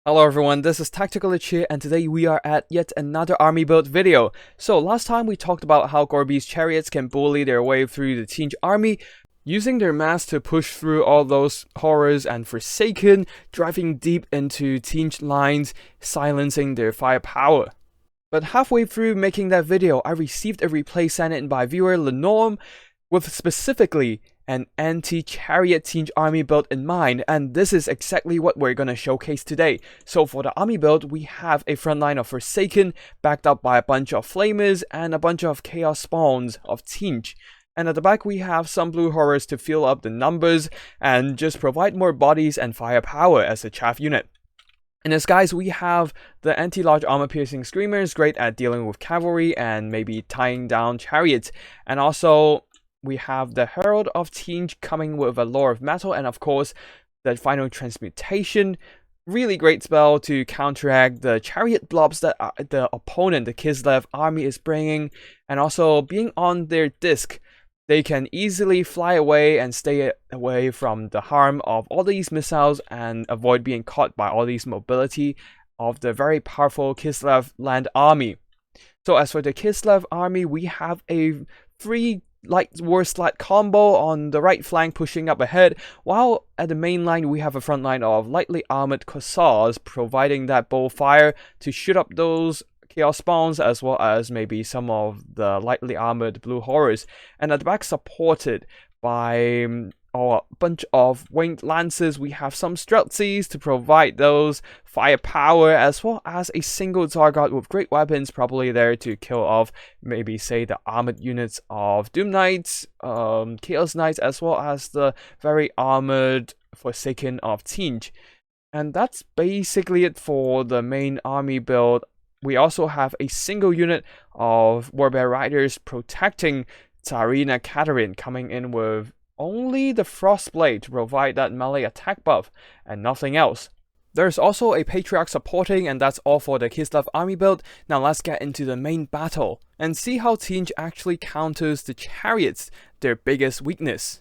Hello everyone, this is Tactical Lich here, and today we are at yet another army build video. So last time we talked about how Gorby's Chariots can bully their way through the Tzeetch army, using their mass to push through all those horrors and Forsaken, driving deep into Tzeetch lines, silencing their firepower. But halfway through making that video, I received a replay sent in by viewer Lenorm with specifically an Anti-Chariot Tzeetch army build in mind, and this is exactly what we're gonna showcase today. So for the army build, we have a front line of Forsaken, backed up by a bunch of Flamers and a bunch of Chaos Spawns of Tzeetch. And at the back we have some Blue Horrors to fill up the numbers and just provide more bodies and firepower as a chaff unit. In this guys, we have the anti-large armor-piercing Screamers, great at dealing with cavalry and maybe tying down chariots. And also, we have the Herald of Tzeetch coming with a Lore of Metal, and of course, the Final Transmutation. Really great spell to counteract the chariot blobs that the opponent, the Kislev army, is bringing. And also, being on their disc, they can easily fly away and stay away from the harm of all these missiles and avoid being caught by all these mobility of the very powerful Kislev land army. So as for the Kislev army, we have a free light war slat combo on the right flank pushing up ahead, while at the main line we have a front line of lightly armored Cossars providing that bow fire to shoot up those Chaos Spawns, as well as maybe some of the lightly armored Blue Horrors, and at the back supported by a bunch of winged lances. We have some Streltsies to provide those firepower, as well as a single Tzar Guard with great weapons probably there to kill off maybe say the armored units of Doom Knights, Chaos Knights, as well as the very armored Forsaken of Tzeetch. And that's basically it for the main army build. We also have a single unit of Warbear Riders protecting Tsarina Katerin, coming in with only the Frostblade to provide that melee attack buff and nothing else. There's also a Patriarch supporting, and that's all for the Kislev army build. Now let's get into the main battle and see how Tzeetch actually counters the Chariots, their biggest weakness.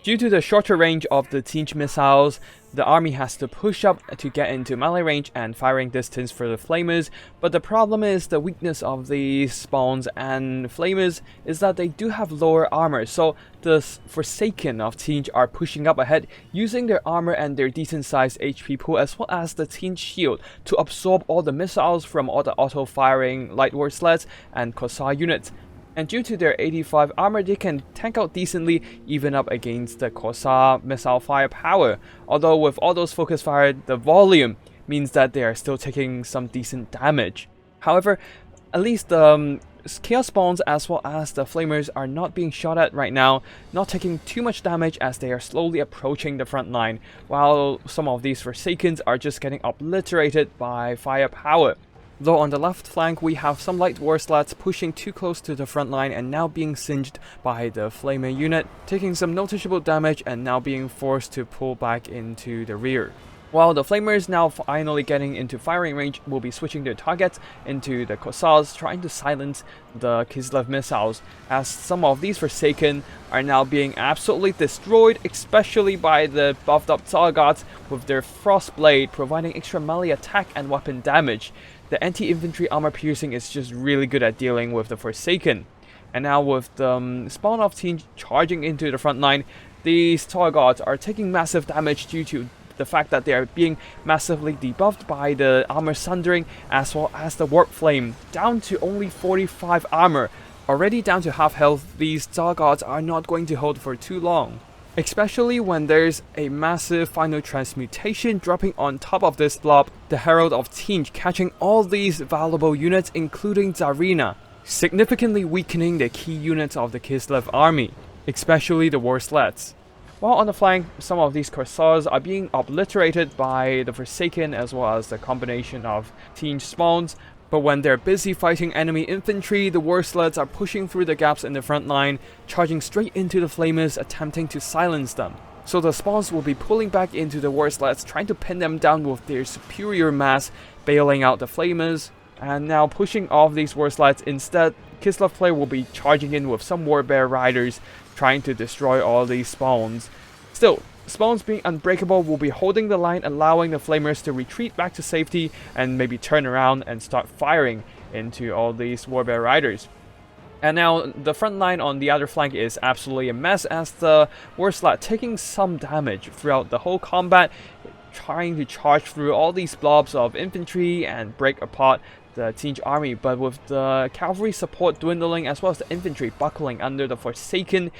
Due to the shorter range of the Tzeetch missiles, the army has to push up to get into melee range and firing distance for the Flamers, but the problem is the weakness of these spawns and Flamers is that they do have lower armor, so the Forsaken of Tzeetch are pushing up ahead using their armor and their decent sized HP pool, as well as the Tzeetch shield to absorb all the missiles from all the auto firing light war sleds and Kossar units. And due to their 85 armor, they can tank out decently even up against the Kossar missile firepower. Although with all those focus fire, the volume means that they are still taking some decent damage. However, at least the Chaos Spawns as well as the Flamers are not being shot at right now, not taking too much damage as they are slowly approaching the front line, while some of these Forsakens are just getting obliterated by firepower. Though on the left flank we have some light war slats pushing too close to the front line and now being singed by the Flamer unit, taking some noticeable damage and now being forced to pull back into the rear. While the Flamers now finally getting into firing range will be switching their targets into the Kossars, trying to silence the Kislev missiles, as some of these Forsaken are now being absolutely destroyed, especially by the buffed up Tzar Guards with their Frostblade providing extra melee attack and weapon damage. The anti-infantry armor piercing is just really good at dealing with the Forsaken. And now with the spawn of Tzeetch charging into the front line, these Tzar Guards are taking massive damage due to the fact that they are being massively debuffed by the armor sundering as well as the warp flame, down to only 45 armor. Already down to half health, these Tzar Guards are not going to hold for too long. Especially when there's a massive Final Transmutation dropping on top of this blob, the Herald of Tzeetch catching all these valuable units including Tsarina, significantly weakening the key units of the Kislev army, especially the war sleds. While on the flank, some of these Kossars are being obliterated by the Forsaken as well as the combination of Tzeetch spawns, but when they're busy fighting enemy infantry, the war sleds are pushing through the gaps in the front line, charging straight into the Flamers, attempting to silence them. So the spawns will be pulling back into the war sleds, trying to pin them down with their superior mass, bailing out the Flamers, and now pushing off these war sleds. Instead, Kislev player will be charging in with some Warbear Riders, trying to destroy all these spawns. Still, Spawns being unbreakable will be holding the line, allowing the flamers to retreat back to safety and maybe turn around and start firing into all these warbear riders. And now the front line on the other flank is absolutely a mess, as the Warslad taking some damage throughout the whole combat, trying to charge through all these blobs of infantry and break apart the Tzeetch army. But with the cavalry support dwindling as well as the infantry buckling under the Forsaken,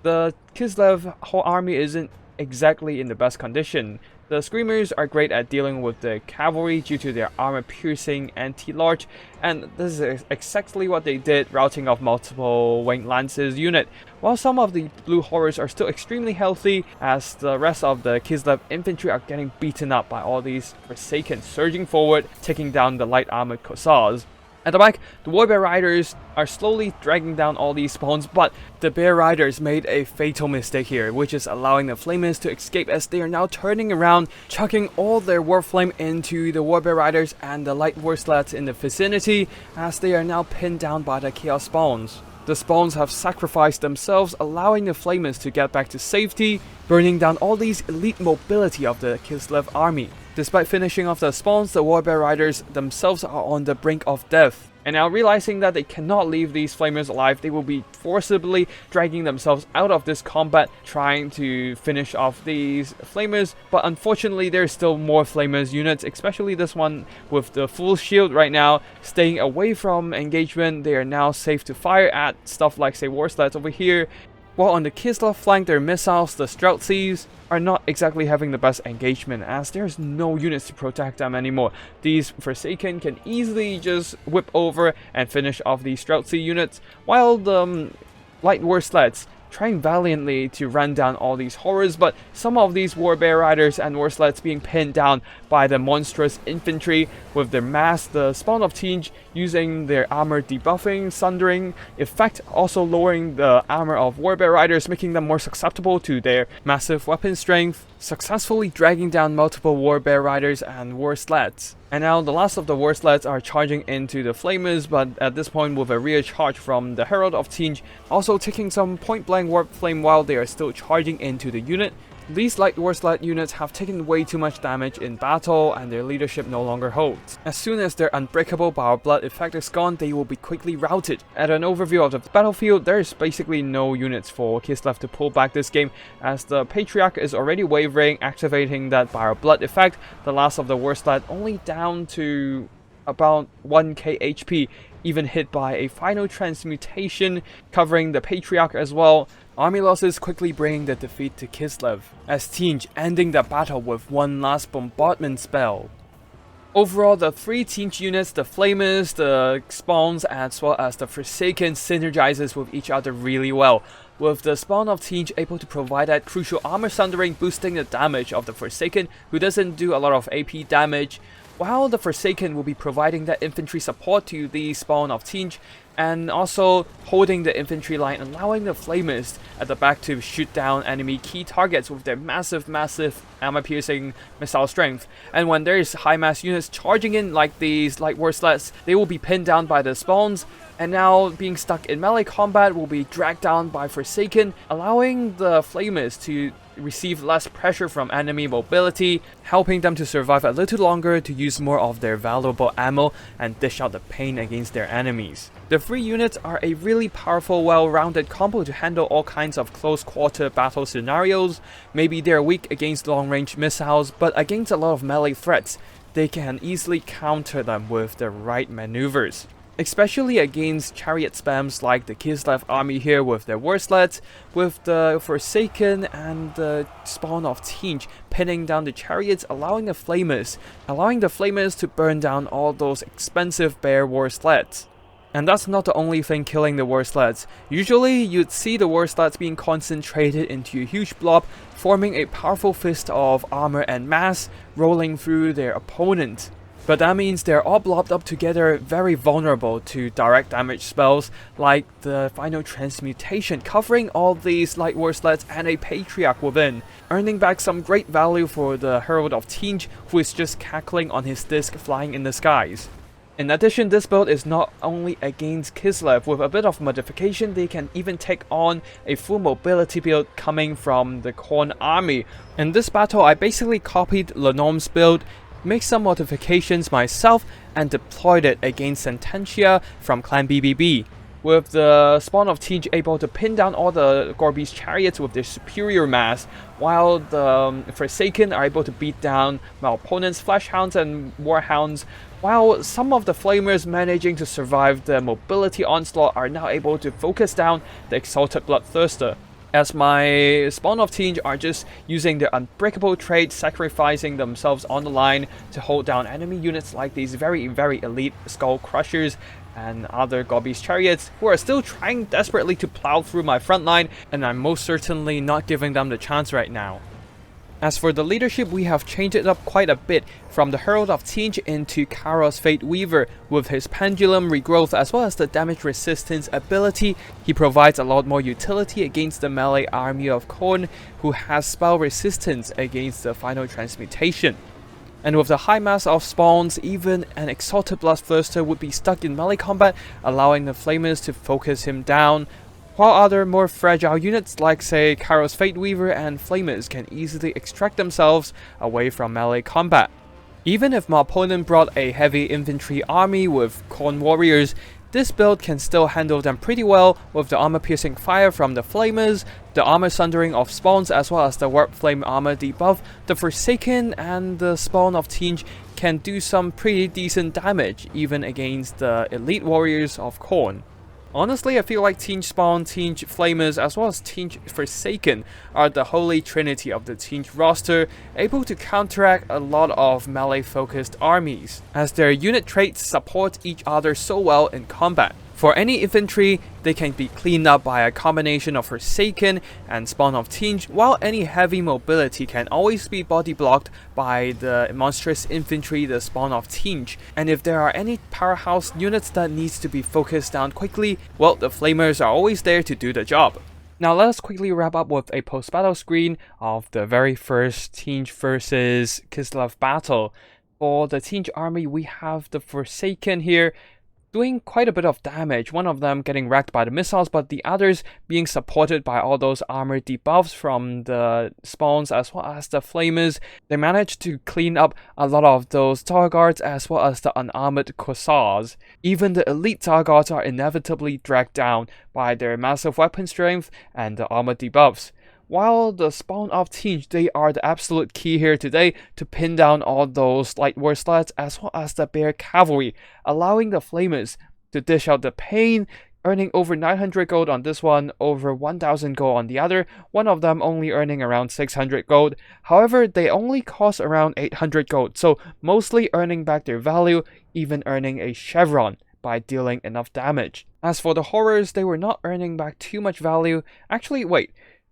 the Kislev whole army isn't exactly in the best condition. The Screamers are great at dealing with the cavalry due to their armor-piercing anti-large, and this is exactly what they did, routing off multiple Winged Lances unit. While some of the Blue Horrors are still extremely healthy, as the rest of the Kislev infantry are getting beaten up by all these Forsaken surging forward, taking down the light armored Cossars. At the back, the Warbear Riders are slowly dragging down all these spawns, but the Bear Riders made a fatal mistake here, which is allowing the Flamers to escape, as they are now turning around, chucking all their Warflame into the Warbear Riders and the Light Warslats in the vicinity, as they are now pinned down by the Chaos Spawns. The spawns have sacrificed themselves, allowing the Flamers to get back to safety, burning down all these elite mobility of the Kislev army. Despite finishing off the spawns, the Warbear Riders themselves are on the brink of death. And now realizing that they cannot leave these Flamers alive, they will be forcibly dragging themselves out of this combat, trying to finish off these Flamers. But unfortunately, there's still more Flamers units, especially this one with the full shield right now, staying away from engagement. They are now safe to fire at stuff like, say, Warslats over here. While on the Kislev flank, their missiles, the Streltsies, are not exactly having the best engagement, as there's no units to protect them anymore. These Forsaken can easily just whip over and finish off these Streltsy units, while the Light Warslats trying valiantly to run down all these horrors, but some of these Warbear Riders and Warslats being pinned down by the monstrous infantry with their mass, the Spawn of Tzeetch using their armor debuffing, sundering effect, also lowering the armor of Warbear Riders, making them more susceptible to their massive weapon strength, successfully dragging down multiple Warbear Riders and Warslats. And now the last of the Warslats are charging into the Flamers, but at this point with a rear charge from the Herald of Tzeetch, also taking some point-blank warp flame while they are still charging into the unit. These light Warslat units have taken way too much damage in battle, and their leadership no longer holds. As soon as their unbreakable Power Blood effect is gone, they will be quickly routed. At an overview of the battlefield, there is basically no units for Kislev to pull back this game, as the Patriarch is already wavering, activating that Power Blood effect. The last of the Warslat only down to about 1k HP, even hit by a final transmutation covering the Patriarch as well. Army losses quickly bringing the defeat to Kislev, as Tzeetch ending the battle with one last bombardment spell. Overall, the three Tzeetch units, the Flamers, the Spawns, as well as the Forsaken, synergizes with each other really well, with the Spawn of Tzeetch able to provide that crucial armor sundering, boosting the damage of the Forsaken, who doesn't do a lot of AP damage, while the Forsaken will be providing that infantry support to the Spawn of Tzeetch, and also holding the infantry line, allowing the Flamers at the back to shoot down enemy key targets with their massive armor-piercing missile strength. And when there is high-mass units charging in like these light Warslats, they will be pinned down by the Spawns, and now being stuck in melee combat will be dragged down by Forsaken, allowing the Flamers to receive less pressure from enemy mobility, helping them to survive a little longer to use more of their valuable ammo and dish out the pain against their enemies. The three units are a really powerful, well-rounded combo to handle all kinds of close-quarter battle scenarios. Maybe they're weak against long-range missiles, but against a lot of melee threats, they can easily counter them with the right maneuvers. Especially against chariot spams like the Kislev army here with their Warslats, with the Forsaken and the Spawn of Tzeetch pinning down the chariots, allowing the Flamers to burn down all those expensive bear Warslats. And that's not the only thing killing the Warslats. Usually, you'd see the Warslats being concentrated into a huge blob, forming a powerful fist of armor and mass, rolling through their opponent. But that means they're all blobbed up together, very vulnerable to direct damage spells like the final transmutation, covering all these light Warslats and a Patriarch within, earning back some great value for the Herald of Tzeetch, who is just cackling on his disc flying in the skies. In addition, this build is not only against Kislev. With a bit of modification, they can even take on a full mobility build coming from the Khorne army. In this battle, I basically copied Lenormand's build, made some modifications myself, and deployed it against Sententia from Clan BBB. With the Spawn of Tzeetch able to pin down all the Gorbis chariots with their superior mass, while the Forsaken are able to beat down my opponent's Fleshhounds and Warhounds, while some of the Flamers managing to survive the mobility onslaught are now able to focus down the Exalted Bloodthirster. As my Spawn of Tzeetch are just using their unbreakable trait, sacrificing themselves on the line to hold down enemy units like these very elite Skull Crushers and other Gorbis chariots who are still trying desperately to plow through my front line, and I'm most certainly not giving them the chance right now. As for the leadership, we have changed it up quite a bit, from the Herald of Tzeetch into Karos Fate Weaver. With his pendulum regrowth as well as the damage resistance ability, he provides a lot more utility against the melee army of Khorne, who has spell resistance against the final transmutation. And with the high mass of spawns, even an Exalted Bloodthirster would be stuck in melee combat, allowing the Flamers to focus him down, while other more fragile units like say Karos Fate Weaver and Flamers can easily extract themselves away from melee combat. Even if my opponent brought a heavy infantry army with Khorne warriors, this build can still handle them pretty well with the armor-piercing fire from the Flamers, the armor sundering of spawns as well as the warp flame armor debuff. The Forsaken and the Spawn of Tzeetch can do some pretty decent damage even against the elite warriors of Khorne. Honestly, I feel like Tzeetch Spawn, Tzeetch Flamers, as well as Tzeetch Forsaken are the holy trinity of the Tzeetch roster, able to counteract a lot of melee-focused armies, as their unit traits support each other so well in combat. For any infantry, they can be cleaned up by a combination of Forsaken and Spawn of Tzeetch, while any heavy mobility can always be body blocked by the monstrous infantry, the Spawn of Tzeetch. And if there are any powerhouse units that needs to be focused down quickly, well, the Flamers are always there to do the job. Now let us quickly wrap up with a post-battle screen of the very first Tzeetch versus Kislev battle. For the Tzeetch army, we have the Forsaken here, doing quite a bit of damage, one of them getting wrecked by the missiles, but the others being supported by all those armor debuffs from the spawns as well as the Flamers. They managed to clean up a lot of those Tzar Guards as well as the unarmored Cossars. Even the elite Tzar Guards are inevitably dragged down by their massive weapon strength and the armor debuffs. While the Spawn of Tzeetch, they are the absolute key here today to pin down all those light war sleds as well as the Bear Cavalry, allowing the Flamers to dish out the pain, earning over 900 gold on this one, over 1000 gold on the other, one of them only earning around 600 gold. However, they only cost around 800 gold, so mostly earning back their value, even earning a chevron by dealing enough damage. As for the Horrors, they were not earning back too much value. Actually, wait.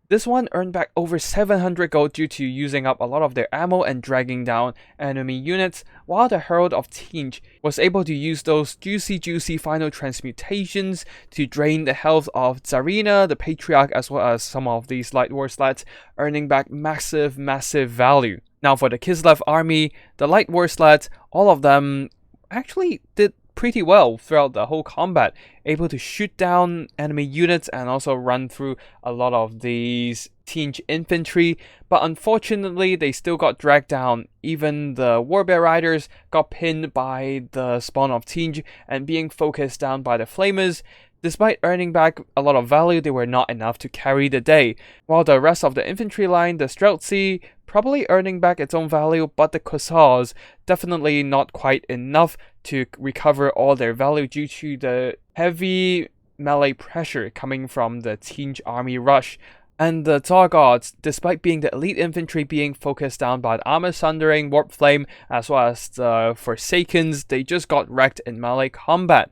This one earned back over 700 gold due to using up a lot of their ammo and dragging down enemy units, while the Herald of Tzeetch was able to use those juicy final transmutations to drain the health of Tsarina, the Patriarch, as well as some of these light war slats, earning back massive value. Now for the Kislev army, the light war slats, all of them actually did pretty well throughout the whole combat, able to shoot down enemy units and also run through a lot of these Tzeetch infantry, but unfortunately they still got dragged down. Even the Warbear Riders got pinned by the Spawn of Tzeetch and being focused down by the Flamers. Despite earning back a lot of value, they were not enough to carry the day, while the rest of the infantry line, the Streltsy, probably earning back its own value, but the Cossars definitely not quite enough to recover all their value due to the heavy melee pressure coming from the Tzeetch army rush. And the Tzar Guards, despite being the elite infantry being focused down by the armor sundering, warp flame, as well as the Forsakens, they just got wrecked in melee combat.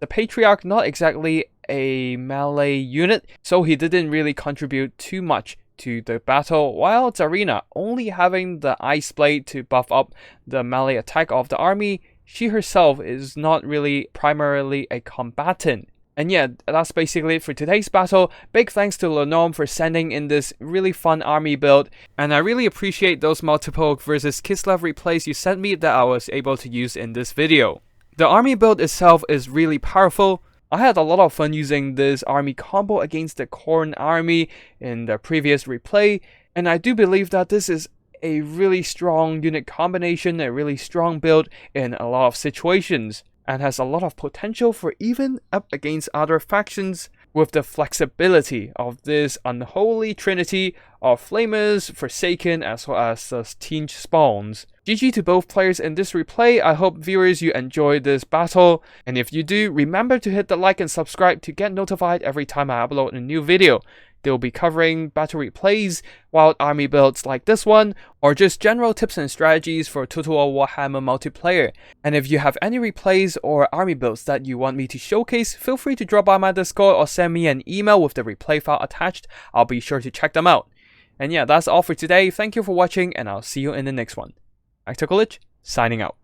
The Patriarch, not exactly a melee unit, so he didn't really contribute too much to the battle, while Tsarina, only having the Ice Blade to buff up the melee attack of the army, she herself is not really primarily a combatant. And yeah, that's basically it for today's battle. Big thanks to Lenormand for sending in this really fun army build, and I really appreciate those multiple versus Kislev replays you sent me that I was able to use in this video. The army build itself is really powerful. I had a lot of fun using this army combo against the Khorne army in the previous replay, and I do believe that this is a really strong unit combination, a really strong build in a lot of situations, and has a lot of potential for even up against other factions with the flexibility of this unholy trinity of Flamers, Forsaken, as well as the Tzeetch spawns. GG to both players in this replay. I hope viewers you enjoyed this battle, and if you do, remember to hit the like and subscribe to get notified every time I upload a new video. They'll be covering battle replays, wild army builds like this one, or just general tips and strategies for Total War Warhammer multiplayer. And if you have any replays or army builds that you want me to showcase, feel free to drop by my Discord or send me an email with the replay file attached. I'll be sure to check them out. And yeah, that's all for today. Thank you for watching, and I'll see you in the next one. Tzeetch, signing out.